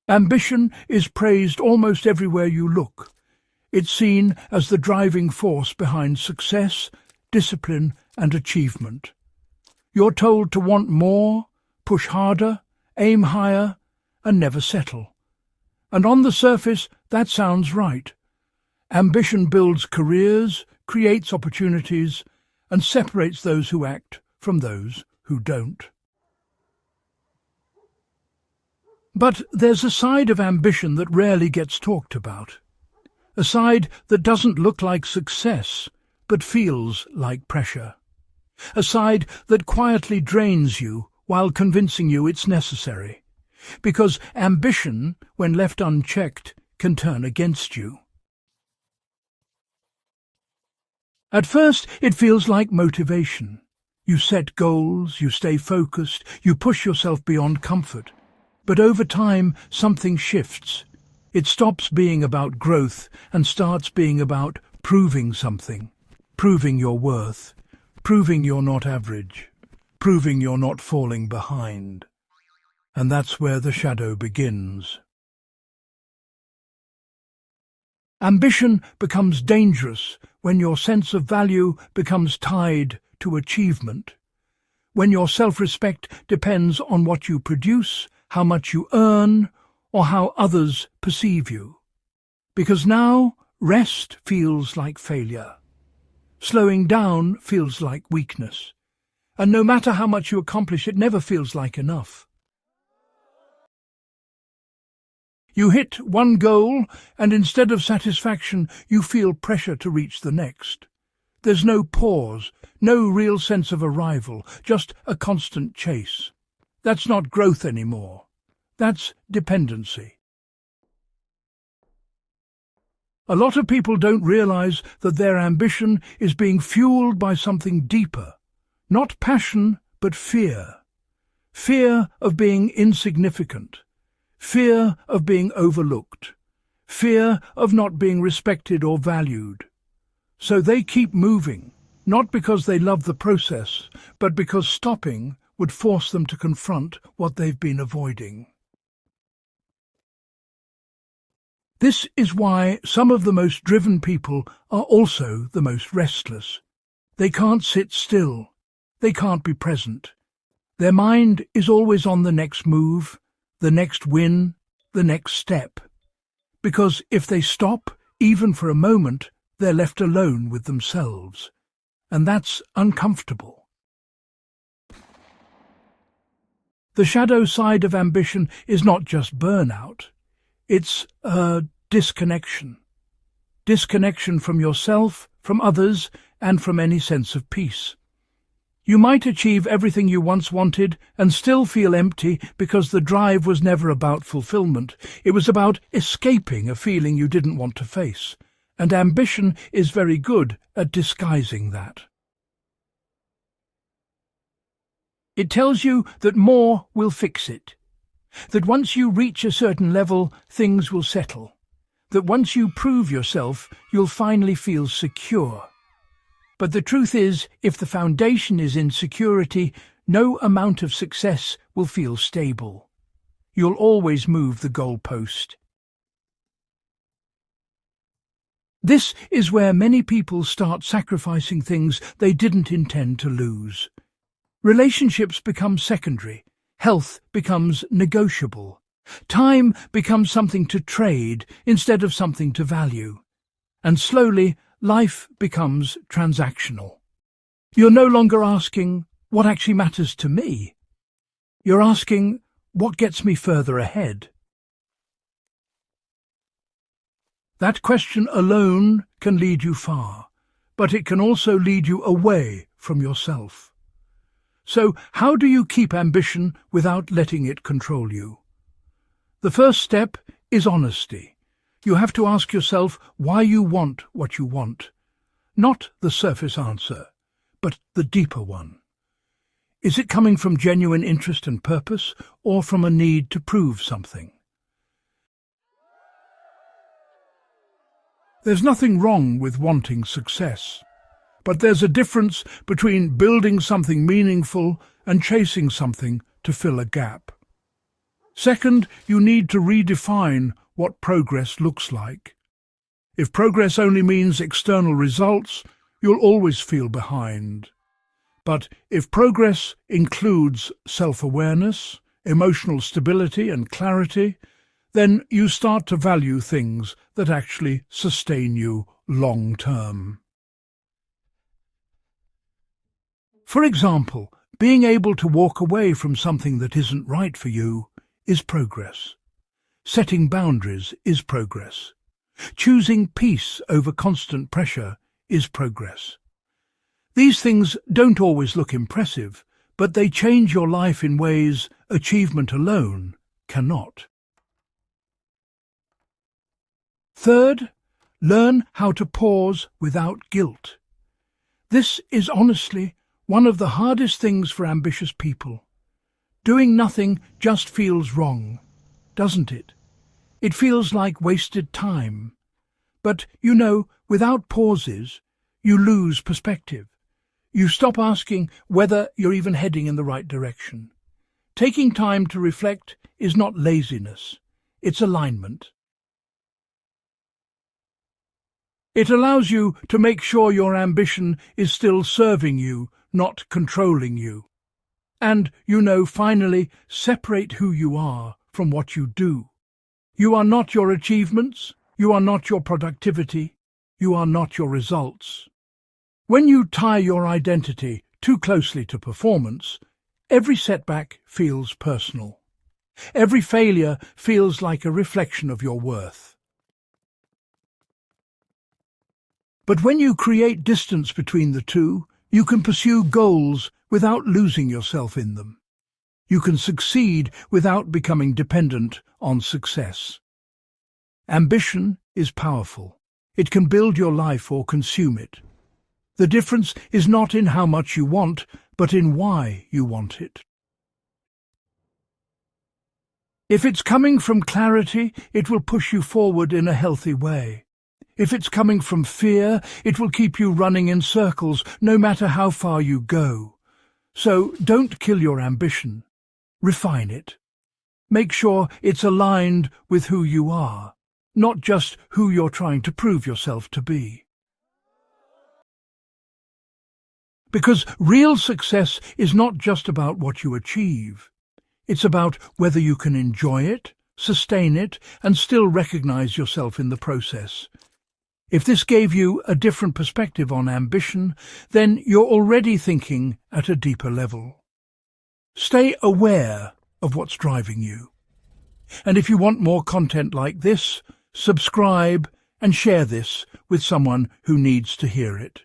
Ambition is praised almost everywhere you look. It's seen as the driving force behind success, discipline, and achievement. You're told to want more, push harder, aim higher, and never settle. And on the surface, that sounds right. Ambition builds careers, creates opportunities, and separates those who act from those who don't. But there's a side of ambition that rarely gets talked about. A side that doesn't look like success, but feels like pressure. A side that quietly drains you while convincing you it's necessary. Because ambition, when left unchecked, can turn against you. At first, it feels like motivation. You set goals, you stay focused, you push yourself beyond comfort. But over time, something shifts. It stops being about growth and starts being about proving something. Proving your worth. Proving you're not average. Proving you're not falling behind. And that's where the shadow begins. Ambition becomes dangerous when your sense of value becomes tied to achievement. When your self-respect depends on what you produce, how much you earn, or how others perceive you. Because now, rest feels like failure. Slowing down feels like weakness. And no matter how much you accomplish, it never feels like enough. You hit one goal, and instead of satisfaction, you feel pressure to reach the next. There's no pause, no real sense of arrival, just a constant chase. That's not growth anymore. That's dependency. A lot of people don't realize that their ambition is being fueled by something deeper. Not passion, but fear. Fear of being insignificant. Fear of being overlooked. Fear of not being respected or valued. So they keep moving, not because they love the process, but because stopping would force them to confront what they've been avoiding. This is why some of the most driven people are also the most restless. They can't sit still. They can't be present. Their mind is always on the next move, the next win, the next step. Because if they stop, even for a moment, they're left alone with themselves. And that's uncomfortable. The shadow side of ambition is not just burnout. It's a disconnection. Disconnection from yourself, from others, and from any sense of peace. You might achieve everything you once wanted and still feel empty because the drive was never about fulfillment. It was about escaping a feeling you didn't want to face. And ambition is very good at disguising that. It tells you that more will fix it. That once you reach a certain level, things will settle. That once you prove yourself, you'll finally feel secure. But the truth is, if the foundation is insecurity, no amount of success will feel stable. You'll always move the goalpost. This is where many people start sacrificing things they didn't intend to lose. Relationships become secondary. Health becomes negotiable. Time becomes something to trade instead of something to value. And slowly, life becomes transactional. You're no longer asking, what actually matters to me? You're asking, what gets me further ahead? That question alone can lead you far, but it can also lead you away from yourself. So how do you keep ambition without letting it control you? The first step is honesty. You have to ask yourself why you want what you want. Not the surface answer, but the deeper one. Is it coming from genuine interest and purpose, or from a need to prove something? There's nothing wrong with wanting success, but there's a difference between building something meaningful and chasing something to fill a gap. Second, you need to redefine what progress looks like. If progress only means external results, you'll always feel behind. But if progress includes self-awareness, emotional stability and clarity, then you start to value things that actually sustain you long-term. For example, being able to walk away from something that isn't right for you is progress. Setting boundaries is progress. Choosing peace over constant pressure is progress. These things don't always look impressive, but they change your life in ways achievement alone cannot. Third, learn how to pause without guilt. This is honestly one of the hardest things for ambitious people. Doing nothing just feels wrong, doesn't it? It feels like wasted time. But, without pauses, you lose perspective. You stop asking whether you're even heading in the right direction. Taking time to reflect is not laziness, it's alignment. It allows you to make sure your ambition is still serving you, not controlling you. And, finally, separate who you are from what you do. You are not your achievements, you are not your productivity, you are not your results. When you tie your identity too closely to performance, every setback feels personal. Every failure feels like a reflection of your worth. But when you create distance between the two, you can pursue goals without losing yourself in them. You can succeed without becoming dependent on success. Ambition is powerful. It can build your life or consume it. The difference is not in how much you want, but in why you want it. If it's coming from clarity, it will push you forward in a healthy way. If it's coming from fear, it will keep you running in circles, no matter how far you go. So don't kill your ambition. Refine it. Make sure it's aligned with who you are, not just who you're trying to prove yourself to be. Because real success is not just about what you achieve. It's about whether you can enjoy it, sustain it, and still recognize yourself in the process. If this gave you a different perspective on ambition, then you're already thinking at a deeper level. Stay aware of what's driving you. And if you want more content like this, subscribe and share this with someone who needs to hear it.